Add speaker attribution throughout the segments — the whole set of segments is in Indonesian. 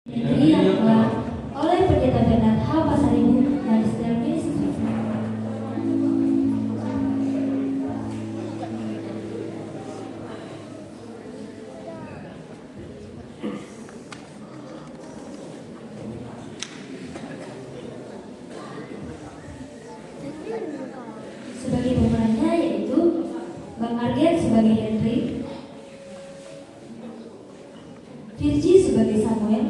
Speaker 1: Negeri yang telah oleh Pendeta Bernard H. Pasaribu dan Setiap Ministry. Sebagai pemerannya yaitu Bang Argen sebagai Henry, Virgi sebagai Samuel,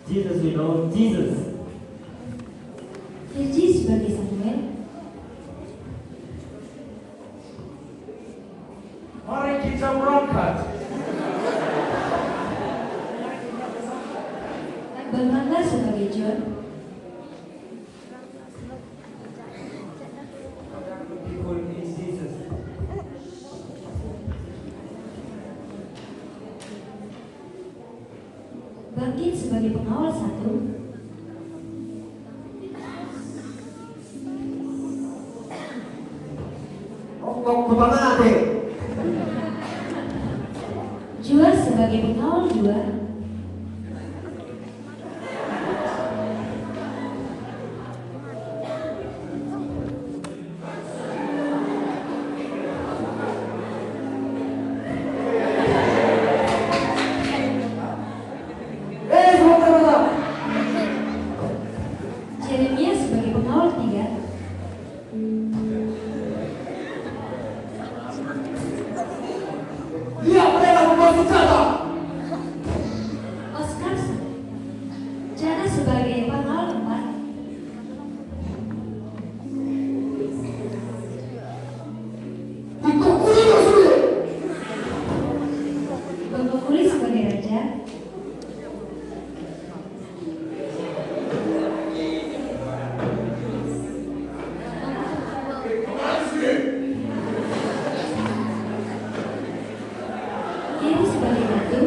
Speaker 2: Jesus, we know Jesus.
Speaker 1: Virgi sebagai Samuel,
Speaker 2: Mari kita berangkat.
Speaker 1: Bang Mangga sebagai John,
Speaker 2: People is Jesus.
Speaker 1: Bang Gin sebagai pengawal satu,
Speaker 2: Ngomong kemana nanti?
Speaker 1: Juas sebagai pengawal dua,
Speaker 2: Sebentar, sebentar.
Speaker 1: Jeremia sebagai pengawal tiga,
Speaker 2: Dia mereka membawa senjata.
Speaker 1: Oscar Jana sebagai pengawal empat,
Speaker 2: Ikut kuliah sudah.
Speaker 1: Bang Kukuli sebagai raja, Dewi sebagai ratu,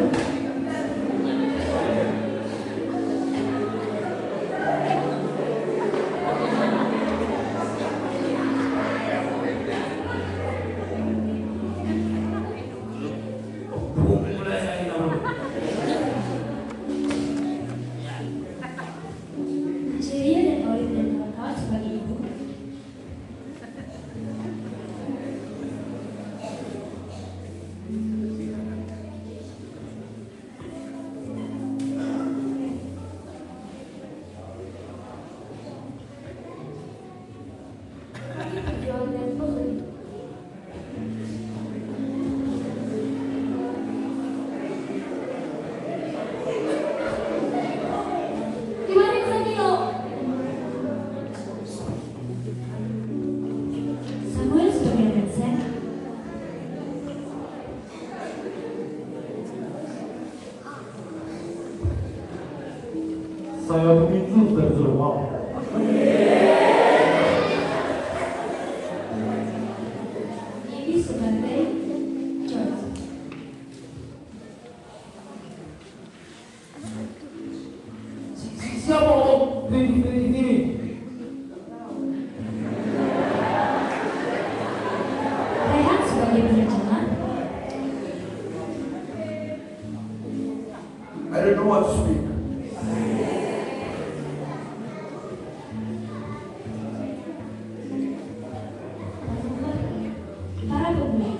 Speaker 1: Ceria dan Olive dan kawan-kawan sebagai ibu, John dan pemberi. Gimana kesan Nino? Samuel sebagai Vincent,
Speaker 2: Saya begitu terjeruang.
Speaker 1: Dewi sebagai George,
Speaker 2: Siapa mau ini?
Speaker 1: Rehan sebagai penerjemah,
Speaker 2: I don't know what to speak.
Speaker 1: para pemulih.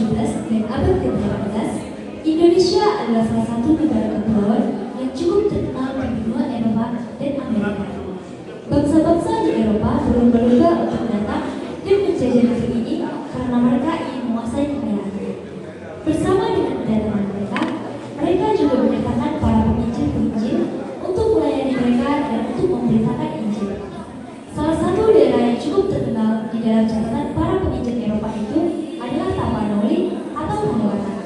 Speaker 1: ke-17 dan abad ke-18, Indonesia adalah salah satu negara kepulauan yang cukup terkenal di benua Eropa dan Amerika. Bangsa-bangsa di Eropa berlomba-lomba untuk datang dan menjajah negeri ini karena mereka ingin menguasai kekayaannya. Bersama dengan kedatangan mereka, mereka juga mendatangkan para penginjil-penginjil untuk melayani mereka dan untuk memberitakan Injil. Salah satu daerah yang cukup terkenal di dalam catatan para penginjil Eropa itu adalah Tapanuli atau Pendewatan.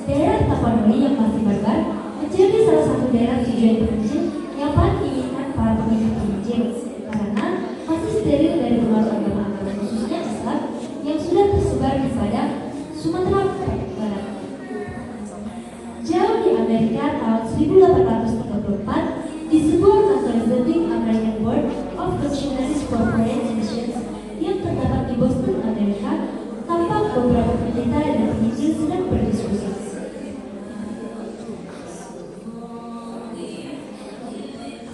Speaker 1: Daerah Tapanuli yang masih barbar menjadi salah satu daerah tujuan penginjil yang paling diinginkan para penginjil karena masih steril dari pengaruh agama-agama khususnya Islam yang sudah tersebar di Padang, Sumatera Barat. Jauh di Amerika tahun 1834 di sebuah kantor Standing American Board of Missionaries for Foreign Missions yang terdapat di Boston, Amerika, tampak beberapa pendeta dan penginjil sedang berdiskusi.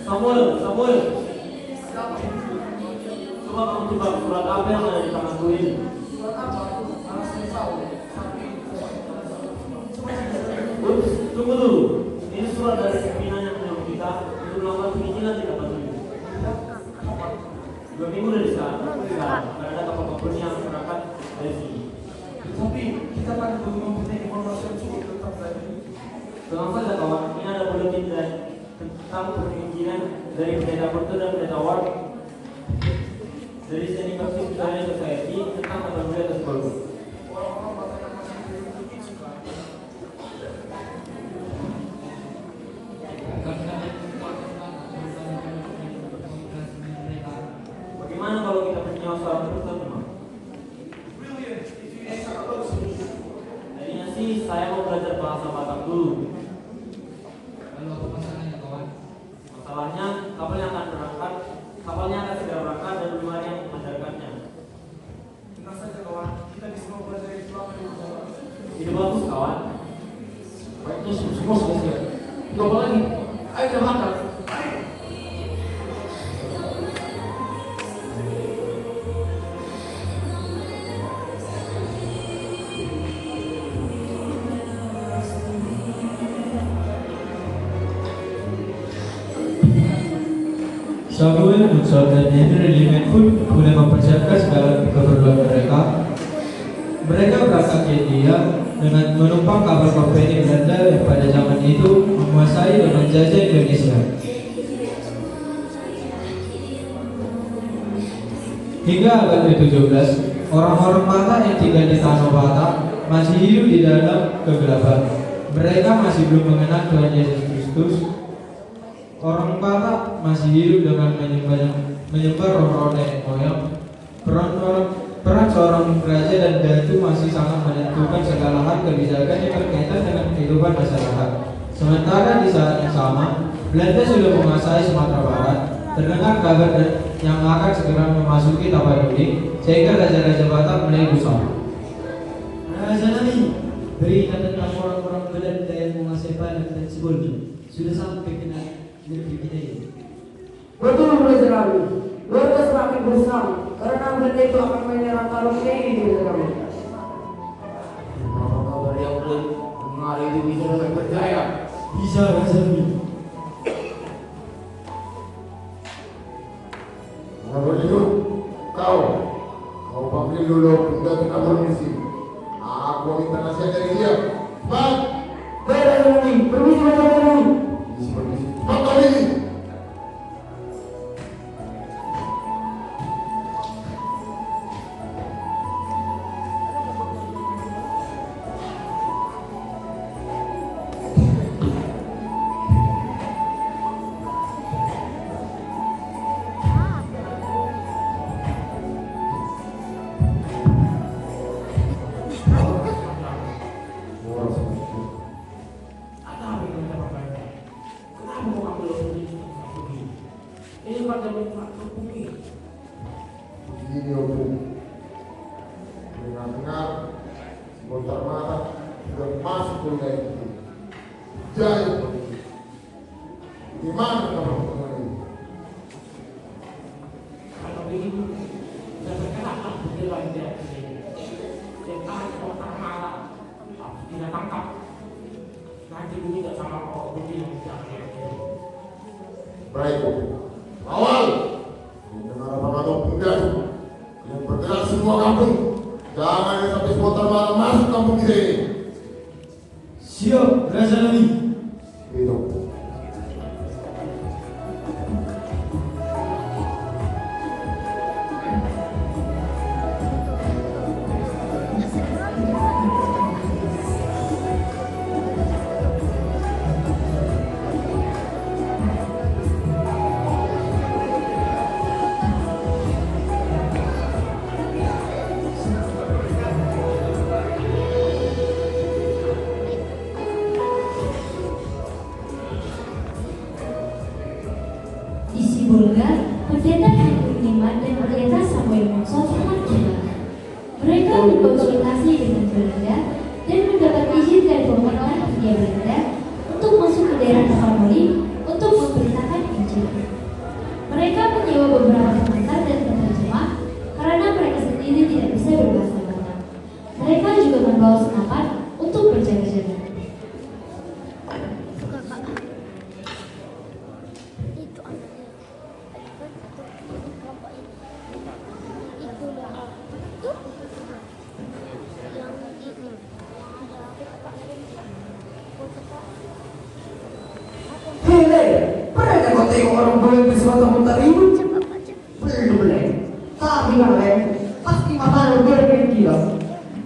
Speaker 3: Samuel, coba kamu tebak surat apa yang ada di tanganku ini? Tunggu dulu, ini surat dari pimpinan yang menyuruh kita untuk melakukan penginjilan di Tapanuli. 2 minggu dari sekarang, karena ada kapal-kapal yang berangkat dari sini.
Speaker 2: Tapi kita kan belum mempunyai informasi yang cukup tentang tadi.
Speaker 3: Tenang saja kawan, ini ada buletin tentang penginjilan dari pendeta Porto dan pendeta Ward dari Seni Baptis Budaya Society tentang Tapanuli atas Golgo. Bagaimana kalau kita menyewa seorang dokter, teman? Tadinya sih saya mau belajar bahasa Batak dulu.
Speaker 4: Lalu apa masalahnya, kawan?
Speaker 3: Masalahnya kapalnya akan segera berangkat dan belum ada yang mengajarkannya.
Speaker 2: Tenang saja kawan, kita bisa mempelajari selama di sana.
Speaker 3: Ide bagus kawan.
Speaker 2: Baiknya semua sudah siap. Tunggu apa lagi? Ayo kita makan.
Speaker 5: Samuel, Nutsol, dan Henry Limenford mulai mempersiapkan segala keperluan mereka. Mereka berangkat ke India dengan menumpang kapal kompeni Belanda yang pada zaman itu menguasai dan menjajah Indonesia. Hingga abad ke-17, orang-orang Batak yang tinggal di Tanah Batak masih hidup di dalam kegelapan. Mereka masih belum mengenal Tuhan Yesus Kristus. Orang Batak masih hidup dengan menyembah roh-roh nenek moyang. Peran seorang raja dan datu masih sangat menentukan segala hal kebijakan yang berkaitan dengan kehidupan masyarakat. Sementara di saat yang sama, Belanda sudah menguasai Sumatera Barat. Terdengar kabar yang akan segera memasuki Tapanuli, sehingga raja-raja Batak mulai gusar.
Speaker 6: Raja Nabi, berita tentang orang-orang Belanda yang menguasai Padang dan Sibolga sudah sampai ke negeri kita ini.
Speaker 7: Betul, Raja Nabi. Warga semakin berusaha karena Belanda itu akan menyerang Karawaci ini, Raja Nabi.
Speaker 2: Apa kabar yang dengar itu bisa dapat percaya?
Speaker 6: Bisa, Raja Nabi.
Speaker 8: Menurut kau panggil dulu pendatang amunisi. Aku minta nasihat dari dia. Cepat.
Speaker 7: Baik, Raja Nabi. Permisi, Raja Nabi.
Speaker 8: Cepat kau ini. Ini opung. Dengar-dengar, sebentar mata sudah masuk ke wilayah itu. Jaya begini. Di mana kamu mengenai ini?
Speaker 3: Kalau begitu, saya berkenalkan penjelasan dia. Dan orang malah
Speaker 2: ini nggak sama kok, begini tidak.
Speaker 8: Baik, awal. Dengar apa kata pemuda itu? Yang bergerak semua kampung. Jangan ada sampai spontan malam masuk kampung kita ini.
Speaker 6: Siap, Raja Nabi.
Speaker 8: Hidup.
Speaker 1: Di Sibolga, pendeta Henry Niman dan pendeta Samuel Monson sangat gila. Mereka berkonsultasi dengan Belanda dan mendapat izin dari pemerintah Hindia Belanda untuk masuk ke daerah Tapanuli untuk memberitakan Injil. Mereka menyewa beberapa pengantar dan penerjemah karena mereka sendiri tidak bisa berbahasa Batak. Mereka juga membawa senapan untuk berjaga-jaga.
Speaker 9: Itu anaknya kelompok ini itu loh itu yang ini
Speaker 7: Hele, pernah kau tengok orang boleh bersuatu mutar ribut? Belum. Tapi kan, pasti mata lu berbeda gila.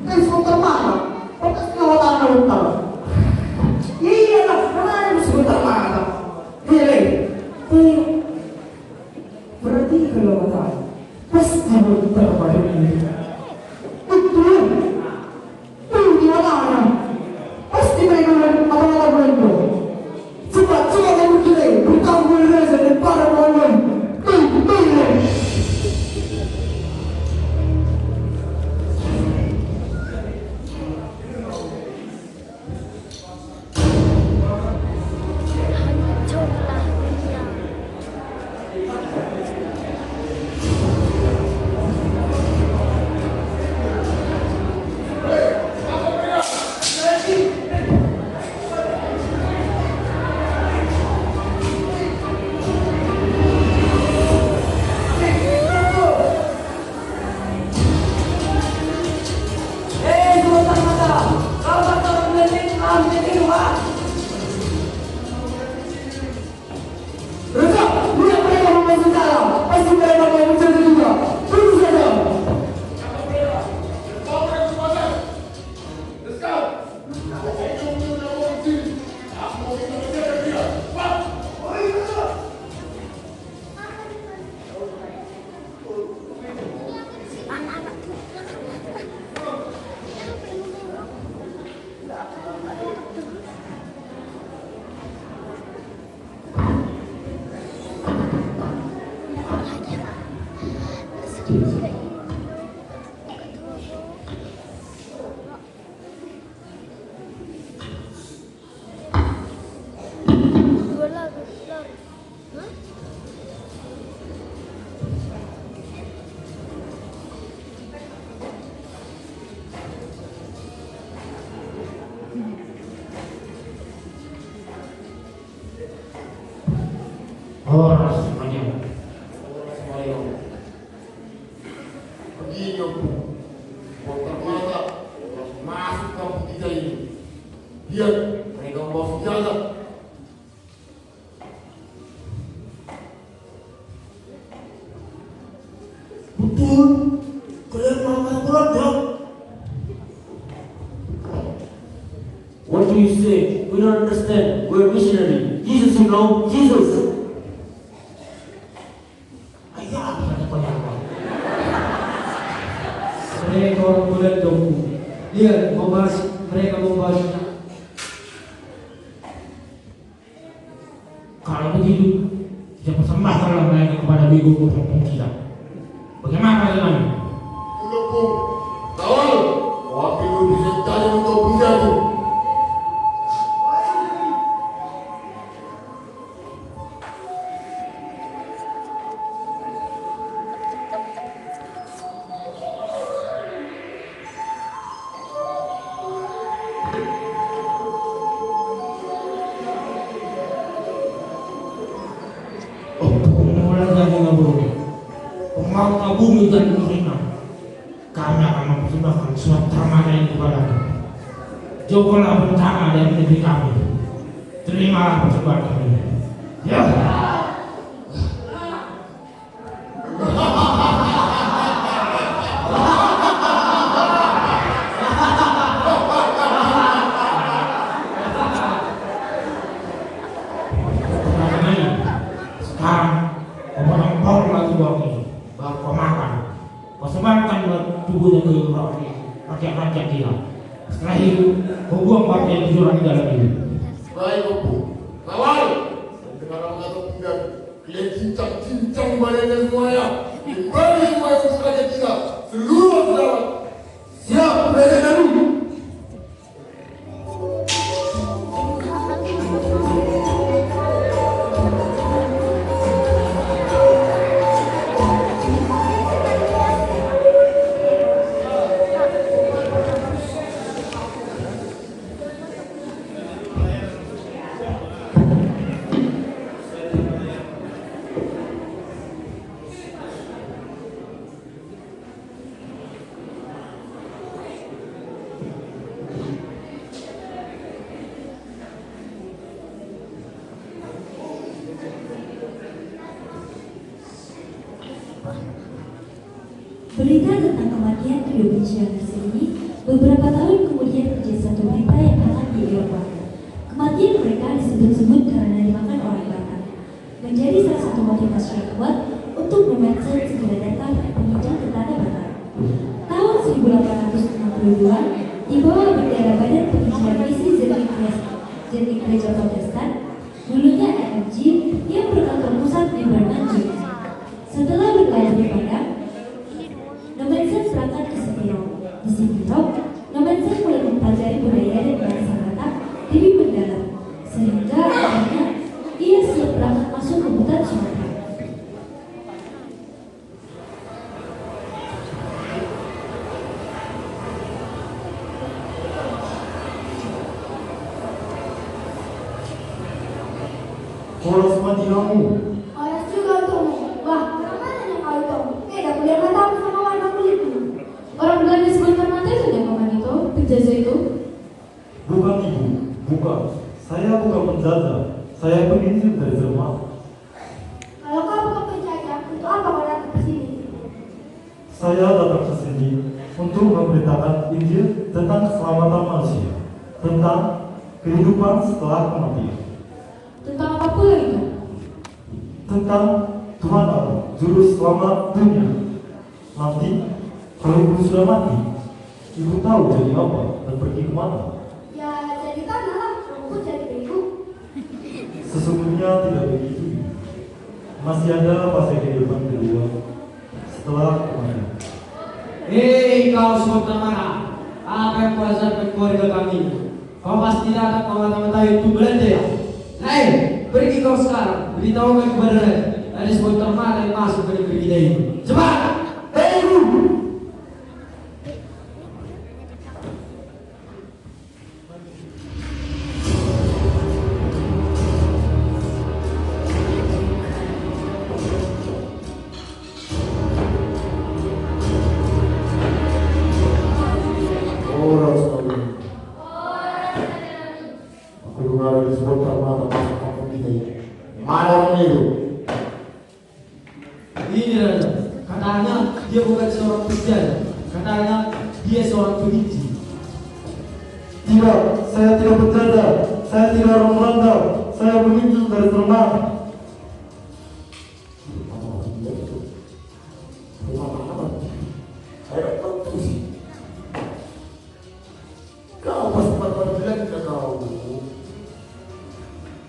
Speaker 7: Kan sebentar mana? Pasti mata lu mutar. Iya lah, mana sebentar mana? Hele, berarti kalau mata pasti mutar pada ini. Betul. Di mana? Pasti mereka apa-apa berlaku. Cepat kamu kira beritahu Reza dan para lawan.
Speaker 9: hancurlah dunia.
Speaker 7: Sebentar mata. Kalau mata berleling, jadi rumah. Reza, lihat mereka masuk dalam. Pasti mereka mau mencari juga. Tunggu saja.
Speaker 9: Dua lari. Hah?
Speaker 2: Orang semuanya.
Speaker 8: Begini om, spontan mata masuk kampung kita ini. Lihat, mereka membawa senjata.
Speaker 2: Betul. Kalian makan produk.
Speaker 3: What do you say? We don't understand. We're missionary. Jesus, you know, Jesus.
Speaker 2: Ayah, kata penyawa.
Speaker 6: Mereka orang bulan dombu. Lihat, mereka membahas.
Speaker 2: Kalau begitu, kita persembahkanlah mereka kepada bigu kampung kita. Bagaimana dengan
Speaker 8: Mendukung, kawal. Waktu itu bisa cari untuk pindah itu.
Speaker 2: semua bumi dan muslimah, kami akan mempersembahkan surat permana ini kepadamu. Jauhkanlah bencana dari negeri kami. Terimalah persembahan kami. Ya. Sekarang kau potong lagi buang ini, baru kau makan. Kau sebarkan tubuhnya ke rakyat-rakyat dia. Setelah itu, kau buang batu yang dijual di dalam ini.
Speaker 8: Baik, Bapak. Kawal! Sekarang kata tidak, kalian cincang badannya semuanya. Kembali semua yang sekalian kita, seluruh pesawat. Siap, Presiden Danu.
Speaker 1: Berita tentang kematian Trio Bencianas ini beberapa tahun kemudian menjadi satu berita yang hangat di Eropa. Kematian mereka disebut-sebut karena dimakan orang Batak, menjadi salah satu motivasi yang kuat untuk Nomedsen segera datang menginjak ke tanah Batak. Tahun 1862, di bawah bendera Badan Penginjilan Misi Zerlik Gereja Protestan, dulunya AMG, yang berkantor pusat di Bremen, Jerman. Setelah berlayar di Padang, Nomedsen berangkat ke Sepiro. Di Sepiro, Nomedsen mulai mempelajari budaya dan bahasa Batak lebih mendalam, sehingga akhirnya ia siap berangkat masuk ke hutan Sumatera.
Speaker 10: Horas mati kamu.
Speaker 9: Horas juga untukmu. Wah, orang mana yang kau itu? Beda kuliah matamu sama warna kulitmu.
Speaker 1: Orang Belanda disebut Karmata itu ya paman itu, penjajah itu.
Speaker 10: Bukan ibu, bukan. Saya bukan penjajah. Saya penginjil dari Jerman.
Speaker 9: Kalau kau bukan penjajah, untuk apa kau datang ke sini?
Speaker 10: Saya datang ke sini untuk memberitakan Injil tentang keselamatan manusia, tentang kehidupan setelah kematian,
Speaker 1: Tentang apa pula itu?
Speaker 10: tentang Tuhan Allah, juru selamat dunia. Nanti, kalau ibu sudah mati, ibu tahu jadi apa dan pergi kemana.
Speaker 9: Ya, jadi tanah lah. Rumput jadi bego.
Speaker 10: Sesungguhnya tidak begitu. Masih ada fase kehidupan kedua setelah kematian.
Speaker 6: Hei kau semua mana? Apa yang kuasa keluarga kami? Kau pasti datang mengata-mata itu Belanda ya? Hei, pergi kau sekarang. Beritahukan kepada mereka ada sebuah termata yang masuk ke negeri kita ini. Cepat! Hei ibu!
Speaker 8: Horas kami. Aku dengar ada sebuah permata masuk kampung kita ini. Mana orang itu?
Speaker 6: Ini Raja, katanya dia bukan seorang penjajah. Katanya dia seorang penginjil.
Speaker 10: Tidak, saya tidak bercanda. Saya tidak orang Belanda. Saya penginjil dari Jerman.
Speaker 8: Saya tak tahu sih. Kau pasti pada bilang tidak tahu.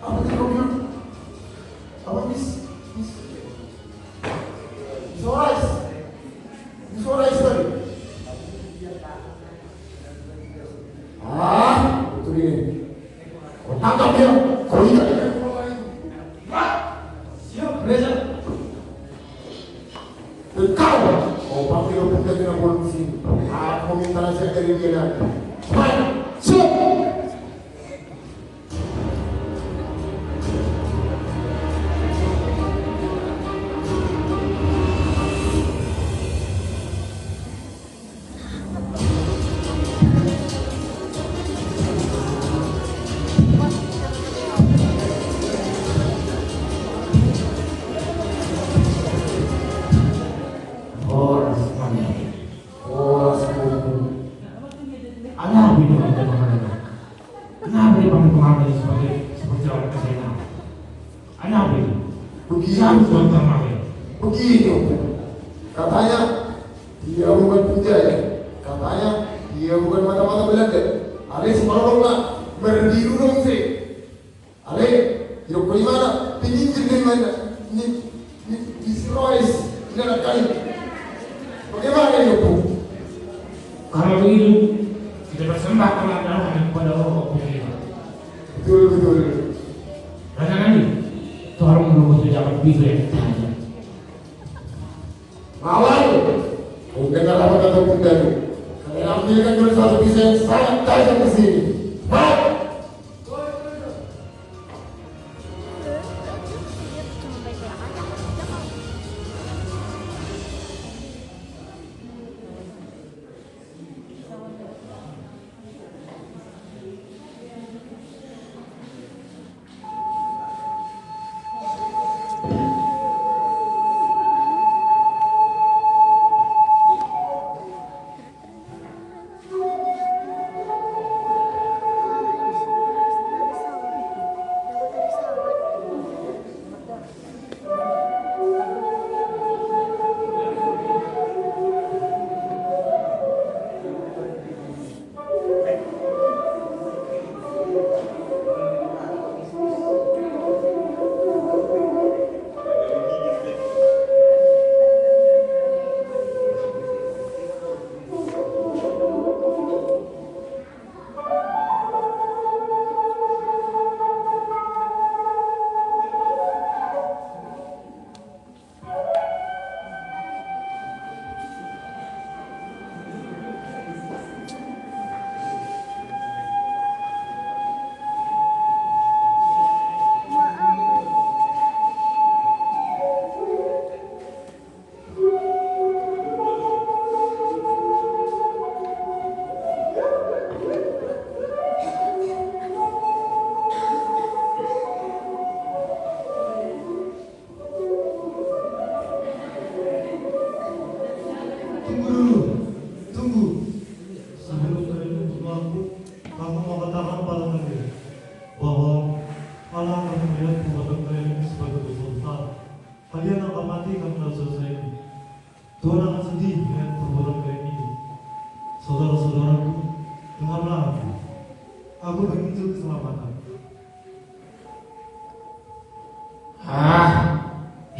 Speaker 8: Apa sih kau bilang? Apa mis? Suara tadi. Itu dia. Kau tangkap dia. Kau ikat dia.
Speaker 6: Siap, Raja.
Speaker 8: Dan kau panggil bukan dengan polisi. Aku minta nasihat dari dia lagi. Baik, siap.
Speaker 2: Siapa Tuan Termaya?
Speaker 8: Begini Om. Katanya dia bukan penjaya. Katanya dia bukan mata-mata Belanda. Ale semaronglah berdiru dong sih. Ale hidup di mana? Penyindir di mana? Di Royce, di anak kali. Bagaimana hidupku?
Speaker 2: Kalau begitu, kita persembahkan adalah kepada orang kita.
Speaker 8: Betul.
Speaker 2: Rancangan ini, tolong menunggu tidak begitu yang tanya.
Speaker 8: Awal, kau dengar apa kata Bunda itu? Kalian ambilkan dulu satu pisau yang sangat tajam ke sini. Baik.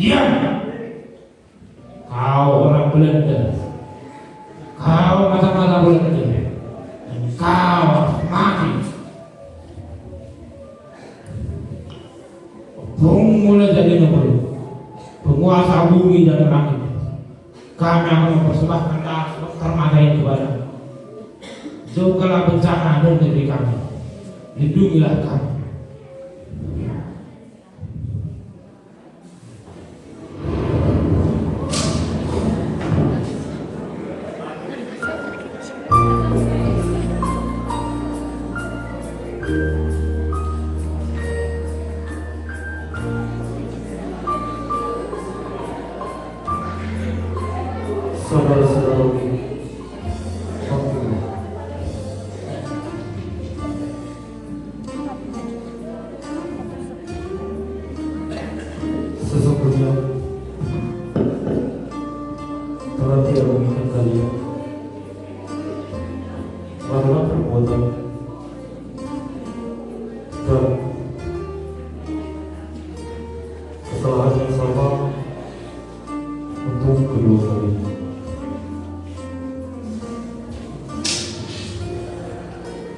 Speaker 2: Diam! Kau orang Belanda. Kau mata-mata Belanda. Dan kau mati. Mulai dari dulu, penguasa bumi dan langit, kami akan mempersembahkan Termaya itu kepada. Jauhkanlah bencana dari negeri kami. Lindungilah kami.
Speaker 10: Saudara-saudaraku, sesungguhnya Tuhan tidak menginginkan kalian melakukan perbuatan dan kesalahan yang sama untuk kedua kalinya.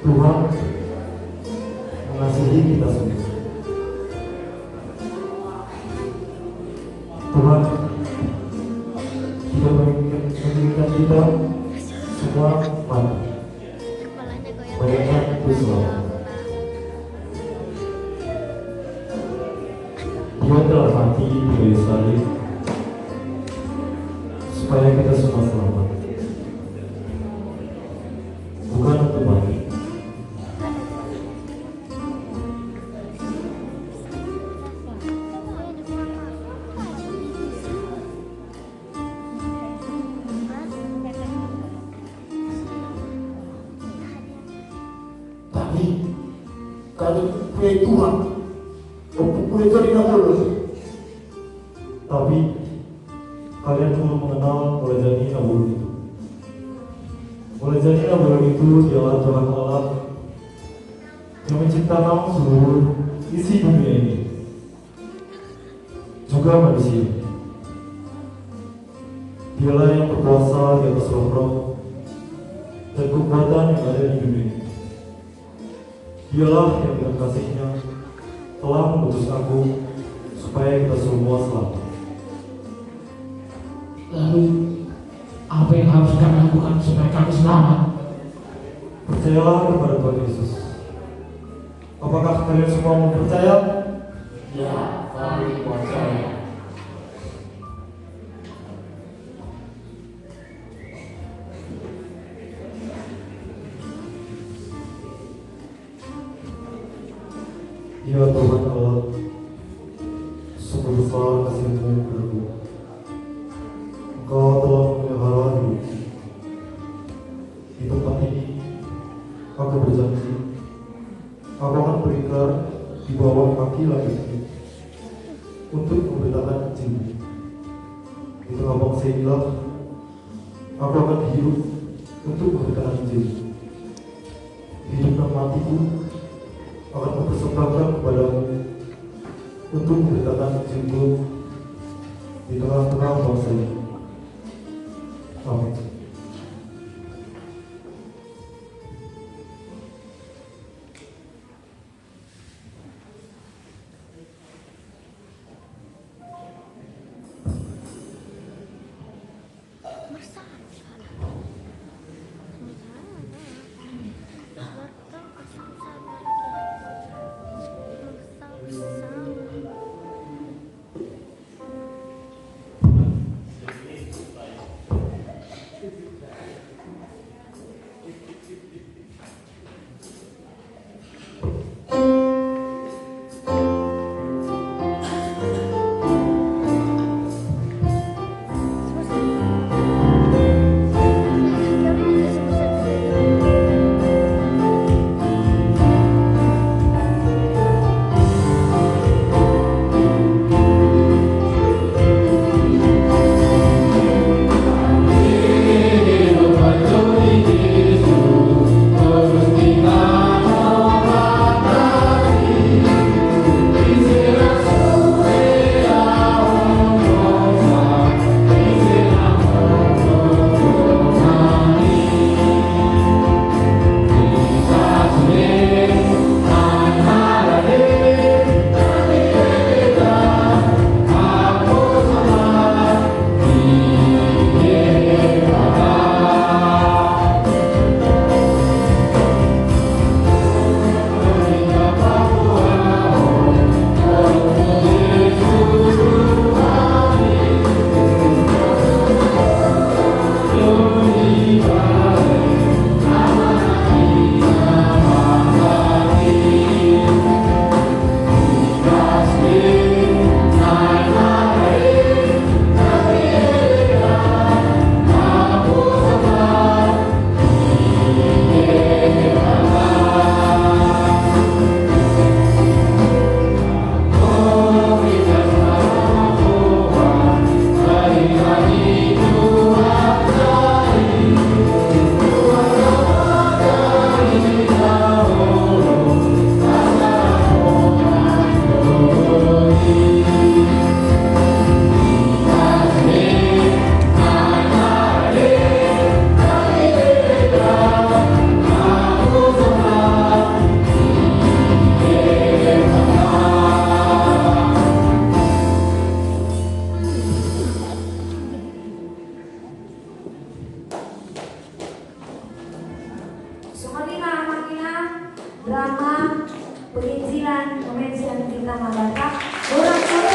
Speaker 10: Tuhan mengasihi kita semua. Tuhan tidak menginginkan kita semua mati. Menginginkan itu selamat. Dia telah mati di kayu salib supaya kita semua selamat. Bukan untuk mati. Kalau punya Tuhan, punya jadi nak boleh. kalian perlu mengenal Mulajani Nabulun itu. Mulajani Nabulun itu ialah Tuhan Allah yang menciptakan seluruh isi dunia ini, juga manusia. Dialah yang berkuasa di atas roh-roh dan kekuatan yang ada di dunia. Dialah yang dengan kasih-Nya telah mengutus aku supaya kita semua selamat.
Speaker 2: Lalu, apa yang harus kami lakukan supaya kami selamat?
Speaker 10: Percayalah kepada Tuhan Yesus. Apakah kalian semua mau percaya?
Speaker 8: Ya, kami percaya.
Speaker 10: Ya Tuhan Allah, sungguh besar kasih-Mu padaku. Engkau telah memelihara hidupku. Di tempat ini, aku berjanji, aku akan berikat di bawah kaki langit ini untuk memberitakan Injil. Di tengah bangsa inilah, aku akan hidup untuk memberitakan Injil. Hidup dan matiku akan mempersembahkan kepadamu untuk memberitakan Injil di tengah-tengah bangsa ini. Amin.
Speaker 9: drama penginjilan, pemensian kita Mabata, orang